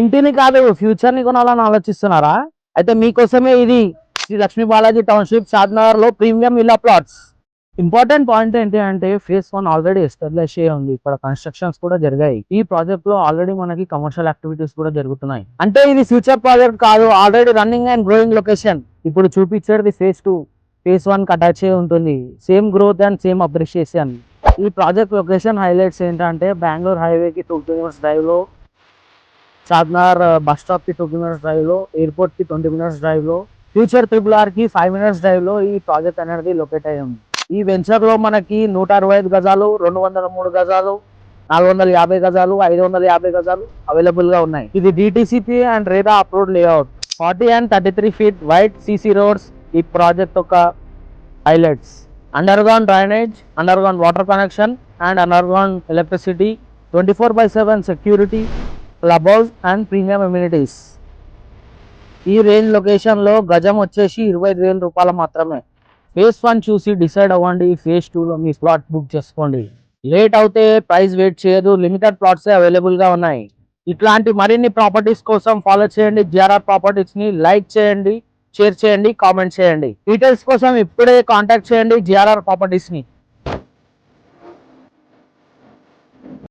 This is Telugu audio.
ఇంటిని కాదు ఫ్యూచర్ ని కొనాలని ఆలోచిస్తున్నారా? అయితే మీకోసమే ఇది శ్రీ లక్ష్మీ బాలాజీ టౌన్షిప్ షాద్నగర్ లో premium villa plots. Important point ఏంటి అంటే ఫేజ్ 1 ఆల్రెడీ ఎస్టాబ్లిష్ అయ్యి ఉంది. ఇక్కడ కన్స్ట్రక్షన్స్ కూడా జరిగాయి. ఈ ప్రాజెక్ట్ లో ఆల్రెడీ మనకి కమర్షియల్ యాక్టివిటీస్ కూడా జరుగుతున్నాయి. అంటే ఇది ఫ్యూచర్ ప్రాజెక్ట్ కాదు, already running and growing location. ఇప్పుడు చూపించేది ఫేజ్ 2. ఫేజ్ 1 కి అటాచ్ అయి ఉంటుంది. Same growth and same appreciation. ఈ ప్రాజెక్ట్ లొకేషన్ హైలైట్స్ ఏంటంటే బెంగళూరు హైవేకి 2 కిలోమీటర్స్ డ్రైవ్ లో, చార్మినార్ బస్ స్టాప్ కి 2 కిలోమీటర్స్ డ్రైవ్ లో, ఎయిర్పోర్ట్ కి 20 మినిట్స్ డ్రైవ్ లో, ఫ్యూచర్ RRR కి 5 మినిట్స్ డ్రైవ్ లో ఈ ప్రాజెక్ట్ అనేది లొకేట్ అయ్యి ఉంది. ఈ వెంచర్ లో మనకి 165 గజాలు, 203 గజాలు, 450 గజాలు, 550 గజాలు అవైలబుల్ గా ఉన్నాయి. ఇది DTCP and RERA approved layout. 40 and 33 feet wide CC roads ఈ ప్రాజెక్ట్ యొక్క highlights. Under ground drainage, under ground water connection and under ground electricity, 24/7 security, club house and premium amenities. ఈ రేంజ్ లొకేషన్ లో గజం వచ్చేసి 25,000 రూపాయలు మాత్రమే. ఫేజ్ 1 చూసి డిసైడ్ అవ్వండి. ఫేజ్ 2 లో మీ స్లాట్ బుక్ చేసుకోండి. లేట్ అవుతే ప్రైస్ వెయిట్ చేయదు, లిమిటెడ్ ప్లాట్స్ అవైలబుల్ గా ఉన్నాయి. ఇట్లాంటి మరిన్ని ప్రాపర్టీస్ కోసం ఫాలో చేయండి GRR ప్రాపర్టీస్ ని. లైక్ చేయండి, షేర్ చేయండి, కామెంట్ చేయండి. డీటెయిల్స్ కోసం ఇప్పుడే కాంటాక్ట్ చేయండి GRR ప్రాపర్టీస్ ని.